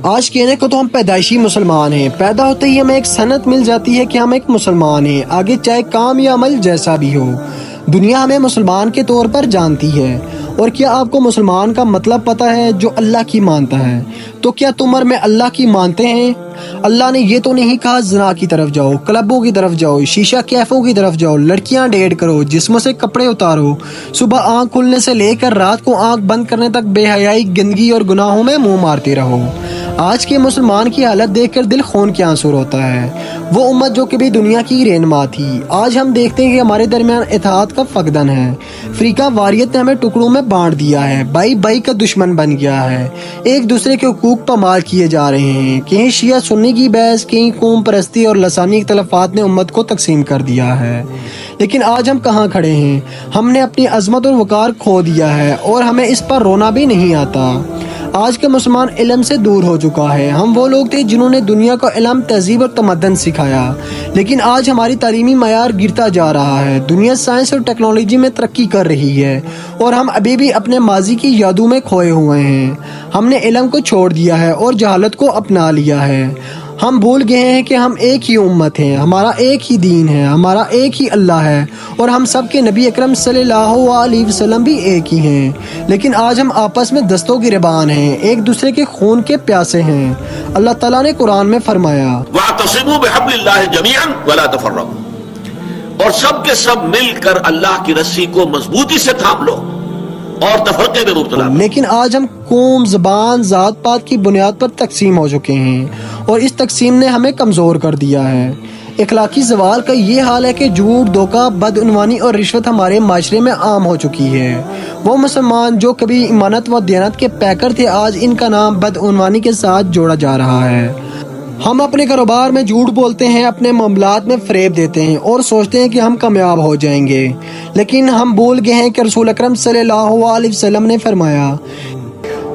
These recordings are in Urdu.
آج کہنے کو تو ہم پیدائشی مسلمان ہیں، پیدا ہوتے ہی ہمیں ایک سند مل جاتی ہے کہ ہم ایک مسلمان ہیں، آگے چاہے کام یا عمل جیسا بھی ہو دنیا ہمیں مسلمان کے طور پر جانتی ہے۔ اور کیا آپ کو مسلمان کا مطلب پتہ ہے؟ جو اللہ کی مانتا ہے۔ تو کیا تم اور میں اللہ کی مانتے ہیں؟ اللہ نے یہ تو نہیں کہا زنا کی طرف جاؤ، کلبوں کی طرف جاؤ، شیشہ کیفوں کی طرف جاؤ، لڑکیاں ڈیٹ کرو، جسموں سے کپڑے اتارو، صبح آنکھ کھلنے سے لے کر رات کو آنکھ بند کرنے تک بے حیائی، گندگی اور گناہوں میں منہ مارتے رہو۔ آج کے مسلمان کی حالت دیکھ کر دل خون کے آنسو روتا ہے۔ وہ امت جو کبھی دنیا کی رہنما تھی، آج ہم دیکھتے ہیں کہ ہمارے درمیان اتحاد کا فقدان ہے۔ فرقہ واریت نے ہمیں ٹکڑوں میں بانٹ دیا ہے، بھائی بھائی کا دشمن بن گیا ہے، ایک دوسرے کے حقوق پامال کیے جا رہے ہیں۔ کہیں شیعہ سنی کی بحث، کہیں قوم پرستی اور لسانی اختلافات نے امت کو تقسیم کر دیا ہے۔ لیکن آج ہم کہاں کھڑے ہیں؟ ہم نے اپنی عظمت اور وقار کھو دیا ہے اور ہمیں اس پر رونا بھی نہیں آتا۔ آج کا مسلمان علم سے دور ہو چکا ہے۔ ہم وہ لوگ تھے جنہوں نے دنیا کو علم، تہذیب اور تمدن سکھایا، لیکن آج ہماری تعلیمی معیار گرتا جا رہا ہے۔ دنیا سائنس اور ٹیکنالوجی میں ترقی کر رہی ہے اور ہم ابھی بھی اپنے ماضی کی یادوں میں کھوئے ہوئے ہیں۔ ہم نے علم کو چھوڑ دیا ہے اور جہالت کو اپنا لیا ہے۔ ہم بھول گئے ہیں کہ ہم ایک ہی امت ہیں، ہمارا ایک ہی دین ہے، ہمارا ایک ہی اللہ ہے اور ہم سب کے نبی اکرم صلی اللہ علیہ وسلم بھی ایک ہی ہیں۔ لیکن آج ہم آپس میں دستوں گریبان ہیں، ایک دوسرے کے خون کے پیاسے ہیں۔ اللہ تعالیٰ نے قرآن میں فرمایا، وَاعْتَصِمُوا بِحَبْلِ اللَّهِ جَمِيعًا وَلَا تَفَرَّقُوا، اور سب کے سب مل کر اللہ کی رسی کو مضبوطی سے تھام لو اور تفرقے میں مبتلا نہ۔ لیکن آج ہم قوم، زبان، ذات پات کی بنیاد پر تقسیم ہو چکے ہیں اور اس تقسیم نے ہمیں کمزور کر دیا ہے۔ اخلاقی زوال کا یہ حال ہے کہ جھوٹ، دھوکہ، بدعنوانی اور رشوت ہمارے معاشرے میں عام ہو چکی ہے۔ وہ مسلمان جو کبھی امانت و دیانت کے پیکر تھے، آج ان کا نام بدعنوانی کے ساتھ جوڑا جا رہا ہے۔ ہم اپنے کاروبار میں جھوٹ بولتے ہیں، اپنے معاملات میں فریب دیتے ہیں اور سوچتے ہیں کہ ہم کامیاب ہو جائیں گے، لیکن ہم بھول گئے ہیں کہ رسول اکرم صلی اللہ علیہ وسلم نے فرمایا،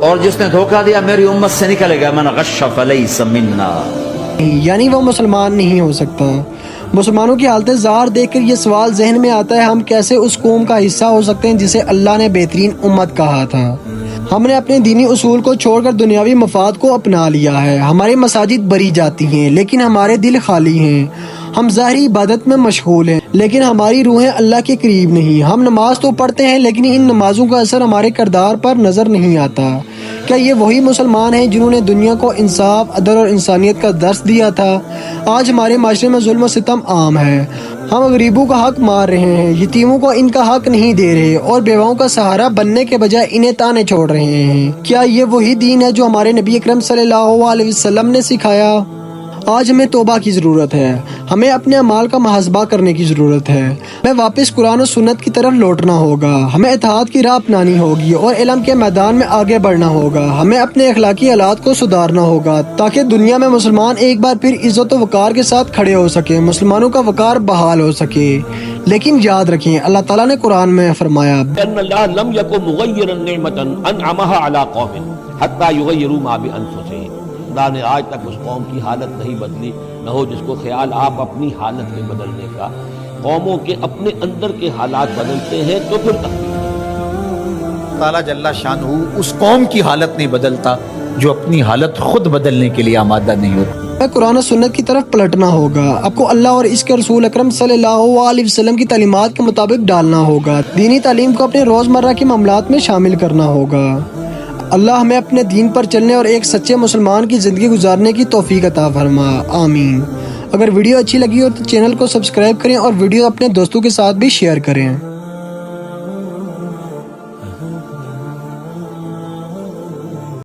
اور جس نے دھوکہ دیا میری امت سے نکلے گا، من غش فلیس منا، یعنی وہ مسلمان نہیں ہو سکتا۔ مسلمانوں کی حالت ظاہر دیکھ کر یہ سوال ذہن میں آتا ہے، ہم کیسے اس قوم کا حصہ ہو سکتے ہیں جسے اللہ نے بہترین امت کہا تھا؟ ہم نے اپنے دینی اصول کو چھوڑ کر دنیاوی مفاد کو اپنا لیا ہے۔ ہماری مساجد بھری جاتی ہیں لیکن ہمارے دل خالی ہیں۔ ہم ظاہری عبادت میں مشغول ہیں لیکن ہماری روحیں اللہ کے قریب نہیں۔ ہم نماز تو پڑھتے ہیں لیکن ان نمازوں کا اثر ہمارے کردار پر نظر نہیں آتا۔ کیا یہ وہی مسلمان ہیں جنہوں نے دنیا کو انصاف، عدل اور انسانیت کا درس دیا تھا؟ آج ہمارے معاشرے میں ظلم و ستم عام ہے۔ ہم غریبوں کا حق مار رہے ہیں، یتیموں کو ان کا حق نہیں دے رہے اور بیواؤں کا سہارا بننے کے بجائے انہیں تانے چھوڑ رہے ہیں۔ کیا یہ وہی دین ہے جو ہمارے نبی اکرم صلی اللہ علیہ وسلم نے سکھایا؟ آج ہمیں توبہ کی ضرورت ہے، ہمیں اپنے اعمال کا محاسبہ کرنے کی ضرورت ہے، ہمیں واپس قرآن و سنت کی طرف لوٹنا ہوگا، ہمیں اتحاد کی راہ اپنانی ہوگی اور علم کے میدان میں آگے بڑھنا ہوگا۔ ہمیں اپنے اخلاقی حالات کو سدھارنا ہوگا تاکہ دنیا میں مسلمان ایک بار پھر عزت و وقار کے ساتھ کھڑے ہو سکے، مسلمانوں کا وقار بحال ہو سکے۔ لیکن یاد رکھیں، اللہ تعالیٰ نے قرآن میں فرمایا، ان اللہ لم یکن مغیرا نعمتا انعمها علی قوم حتی یغیروا ما بانفسہم، خدا نے آج تک اس قوم کی حالت نہیں بدلی، نہ ہو جس کو خیال آپ اپنی حالت کے بدلنے کا۔ قوموں کے اپنے اندر کے حالات بدلتے ہیں تو پھر تقدیر۔ تعالیٰ جل شانہ اس قوم کی حالت نہیں بدلتا جو اپنی حالت خود بدلنے کے لیے آمادہ نہیں ہوتی۔ قرآن و سنت کی طرف پلٹنا ہوگا، آپ کو اللہ اور اس کے رسول اکرم صلی اللہ علیہ وسلم کی تعلیمات کے مطابق ڈالنا ہوگا، دینی تعلیم کو اپنے روزمرہ کے معاملات میں شامل کرنا ہوگا۔ اللہ ہمیں اپنے دین پر چلنے اور ایک سچے مسلمان کی زندگی گزارنے کی توفیق عطا فرما، آمین۔ اگر ویڈیو اچھی لگی ہو تو چینل کو سبسکرائب کریں اور ویڈیو اپنے دوستوں کے ساتھ بھی شیئر کریں۔